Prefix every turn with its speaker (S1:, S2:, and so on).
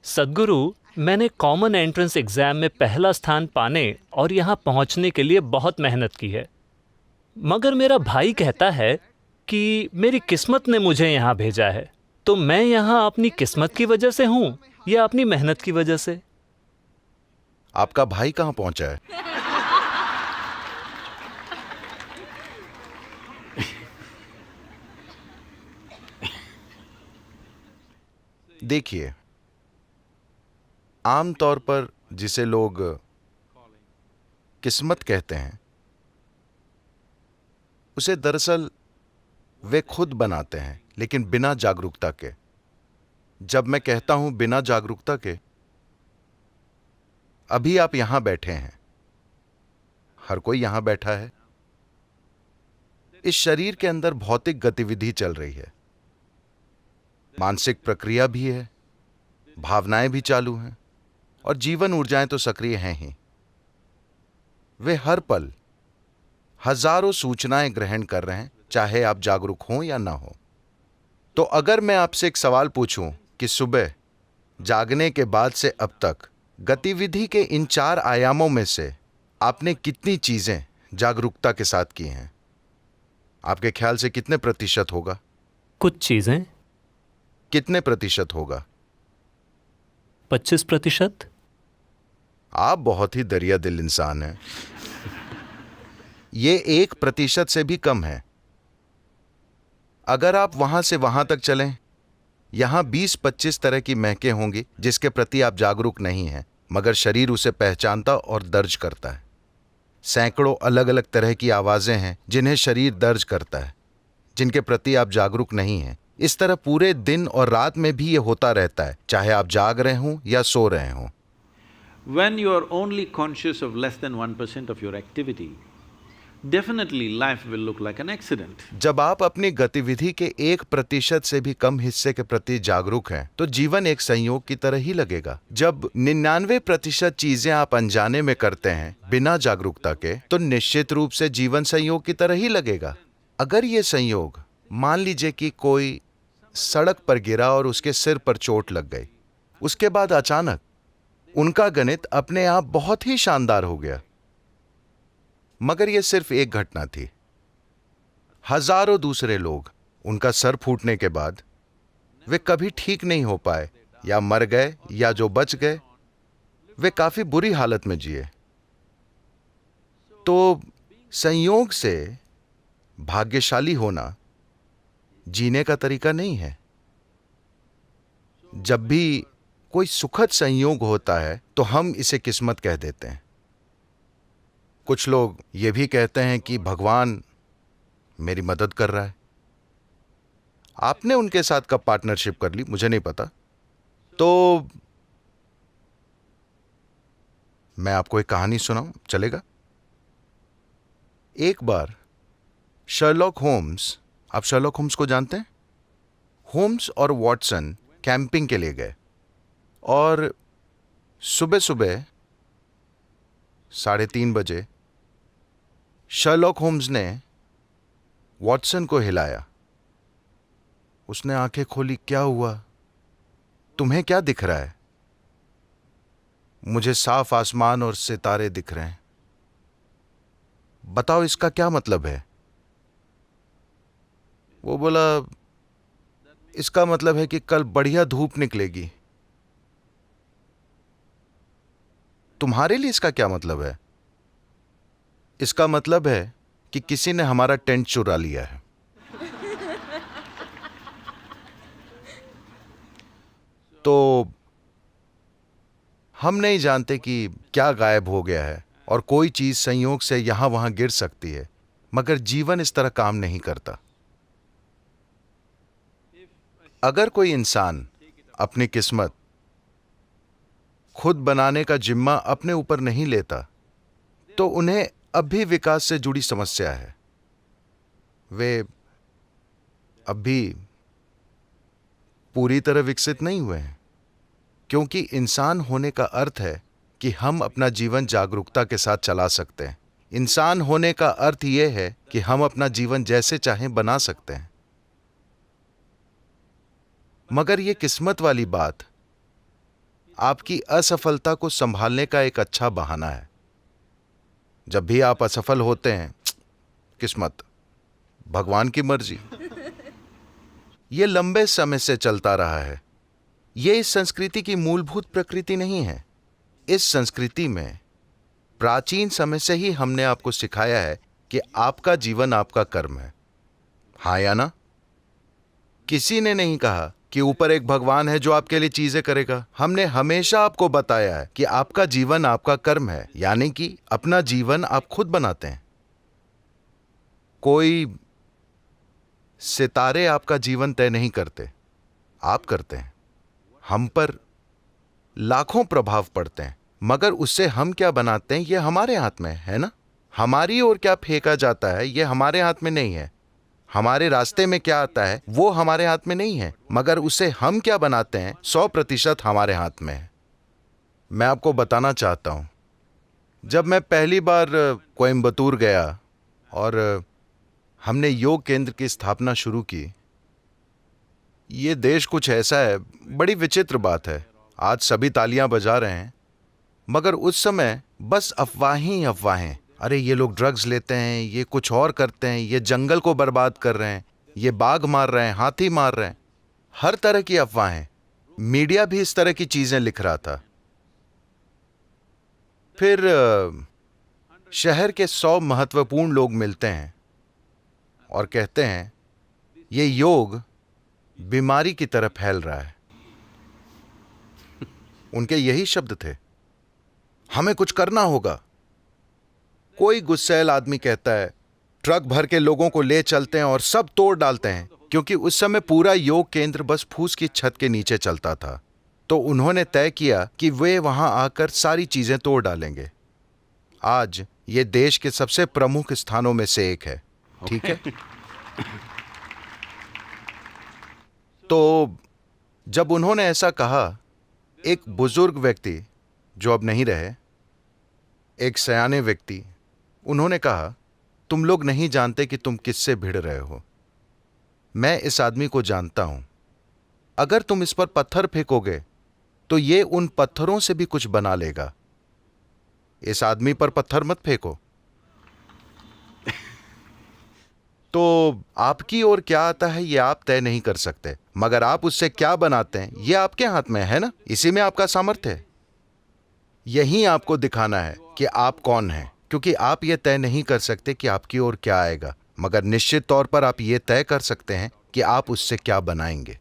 S1: सद्गुरु, मैंने common entrance exam में पहला स्थान पाने और यहाँ पहुँचने के लिए बहुत मेहनत की है। मगर मेरा भाई कहता है कि मेरी किस्मत ने मुझे यहाँ भेजा है। तो मैं यहाँ अपनी किस्मत की वजह से हूँ या अपनी मेहनत की वजह से?
S2: आपका भाई कहाँ पहुंचा है? देखिए, आमतौर पर जिसे लोग किस्मत कहते हैं, उसे दरअसल वे खुद बनाते हैं, लेकिन बिना जागरूकता के। जब मैं कहता हूं बिना जागरूकता के, अभी आप यहां बैठे हैं, हर कोई यहां बैठा है। इस शरीर के अंदर भौतिक गतिविधि चल रही है, मानसिक प्रक्रिया भी है, भावनाएं भी चालू हैं और जीवन ऊर्जाएं तो सक्रिय हैं ही। वे हर पल हजारों सूचनाएं ग्रहण कर रहे हैं, चाहे आप जागरूक हों या ना हो। तो अगर मैं आपसे एक सवाल पूछूं कि सुबह जागने के बाद से अब तक गतिविधि के इन 4 आयामों में से आपने कितनी चीजें जागरूकता के साथ की हैं, आपके ख्याल से कितने प्रतिशत होगा?
S1: कुछ चीजें।
S2: कितने प्रतिशत होगा?
S1: 25%।
S2: आप बहुत ही दरिया दिल इंसान हैं। ये 1% से भी कम है। अगर आप वहां से वहां तक चलें, यहां 20-25 तरह की महकें होंगी जिसके प्रति आप जागरूक नहीं हैं, मगर शरीर उसे पहचानता और दर्ज करता है। सैकड़ों अलग अलग तरह की आवाजें हैं जिन्हें शरीर दर्ज करता है, जिनके प्रति आप जागरूक नहीं हैं। इस तरह पूरे दिन और रात में भी ये होता रहता है, चाहे आप जाग रहे हों या सो रहे हों।
S3: When you are only conscious of less than 1% of your activity, definitely life will look like an accident.
S2: जब आप अपनी गतिविधि के 1% से भी कम हिस्से के प्रति जागरूक हैं, तो जीवन एक संयोग की तरह ही लगेगा। जब 99% चीजें आप अनजाने में करते हैं, बिना जागरूकता के, तो निश्चित रूप से जीवन संयोग की तरह ही लगेगा। अगर ये संयोग, मान लीजिए कि कोई सड़क पर गिरा और उसके सिर पर चोट लग गई, उसके बाद अचानक उनका गणित अपने आप बहुत ही शानदार हो गया, मगर यह सिर्फ एक घटना थी। हजारों दूसरे लोग, उनका सर फूटने के बाद वे कभी ठीक नहीं हो पाए, या मर गए, या जो बच गए वे काफी बुरी हालत में जिए। तो संयोग से भाग्यशाली होना जीने का तरीका नहीं है। जब भी कोई सुखद संयोग होता है तो हम इसे किस्मत कह देते हैं। कुछ लोग ये भी कहते हैं कि भगवान मेरी मदद कर रहा है। आपने उनके साथ कब पार्टनरशिप कर ली, मुझे नहीं पता। तो मैं आपको एक कहानी सुनाऊं, चलेगा? एक बार शर्लॉक होम्स, आप शर्लॉक होम्स को जानते हैं? होम्स और वॉटसन कैंपिंग के लिए गए और सुबह सुबह 3:30 बजे शर्लॉक होम्स ने वॉटसन को हिलाया। उसने आंखें खोली। क्या हुआ? तुम्हें क्या दिख रहा है? मुझे साफ आसमान और सितारे दिख रहे हैं। बताओ इसका क्या मतलब है? वो बोला, इसका मतलब है कि कल बढ़िया धूप निकलेगी। तुम्हारे लिए इसका क्या मतलब है? इसका मतलब है कि किसी ने हमारा टेंट चुरा लिया है। तो हम नहीं जानते कि क्या गायब हो गया है और कोई चीज संयोग से यहां वहां गिर सकती है, मगर जीवन इस तरह काम नहीं करता। अगर कोई इंसान अपनी किस्मत खुद बनाने का जिम्मा अपने ऊपर नहीं लेता, तो उन्हें अब भी विकास से जुड़ी समस्या है। वे अब भी पूरी तरह विकसित नहीं हुए हैं, क्योंकि इंसान होने का अर्थ है कि हम अपना जीवन जागरूकता के साथ चला सकते हैं। इंसान होने का अर्थ यह है कि हम अपना जीवन जैसे चाहें बना सकते हैं। मगर यह किस्मत वाली बात आपकी असफलता को संभालने का एक अच्छा बहाना है। जब भी आप असफल होते हैं, किस्मत, भगवान की मर्जी। ये लंबे समय से चलता रहा है। ये इस संस्कृति की मूलभूत प्रकृति नहीं है। इस संस्कृति में प्राचीन समय से ही हमने आपको सिखाया है कि आपका जीवन आपका कर्म है। हाँ या ना? किसी ने नहीं कहा कि ऊपर एक भगवान है जो आपके लिए चीजें करेगा। हमने हमेशा आपको बताया है कि आपका जीवन आपका कर्म है, यानी कि अपना जीवन आप खुद बनाते हैं। कोई सितारे आपका जीवन तय नहीं करते, आप करते हैं। हम पर लाखों प्रभाव पड़ते हैं, मगर उससे हम क्या बनाते हैं ये हमारे हाथ में है ना? हमारी ओर क्या फेंका जाता है ये हमारे हाथ में नहीं है। हमारे रास्ते में क्या आता है वो हमारे हाथ में नहीं है, मगर उसे हम क्या बनाते हैं 100% हमारे हाथ में है। मैं आपको बताना चाहता हूं, जब मैं पहली बार कोयम्बतूर गया और हमने योग केंद्र की स्थापना शुरू की, ये देश कुछ ऐसा है, बड़ी विचित्र बात है। आज सभी तालियां बजा रहे हैं, मगर उस समय बस अफवाहें ही अफवाहें। अरे ये लोग ड्रग्स लेते हैं, ये कुछ और करते हैं, ये जंगल को बर्बाद कर रहे हैं, ये बाघ मार रहे हैं, हाथी मार रहे हैं, हर तरह की अफवाहें। मीडिया भी इस तरह की चीजें लिख रहा था। फिर शहर के 100 महत्वपूर्ण लोग मिलते हैं और कहते हैं ये योग बीमारी की तरह फैल रहा है। उनके यही शब्द थे, हमें कुछ करना होगा। कोई गुस्सैल आदमी कहता है ट्रक भर के लोगों को ले चलते हैं और सब तोड़ डालते हैं, क्योंकि उस समय पूरा योग केंद्र बस फूस की छत के नीचे चलता था। तो उन्होंने तय किया कि वे वहां आकर सारी चीजें तोड़ डालेंगे। आज ये देश के सबसे प्रमुख स्थानों में से एक है, ठीक है? तो जब उन्होंने ऐसा कहा, एक बुजुर्ग व्यक्ति जो अब नहीं रहे, एक सयाने व्यक्ति, उन्होंने कहा तुम लोग नहीं जानते कि तुम किससे भिड़ रहे हो। मैं इस आदमी को जानता हूं। अगर तुम इस पर पत्थर फेंकोगे तो ये उन पत्थरों से भी कुछ बना लेगा। इस आदमी पर पत्थर मत फेंको। तो आपकी ओर क्या आता है ये आप तय नहीं कर सकते, मगर आप उससे क्या बनाते हैं ये आपके हाथ में है ना? इसी में आपका सामर्थ्य है। यही आपको दिखाना है कि आप कौन हैं, क्योंकि आप ये तय नहीं कर सकते कि आपकी ओर क्या आएगा, मगर निश्चित तौर पर आप ये तय कर सकते हैं कि आप उससे क्या बनाएंगे।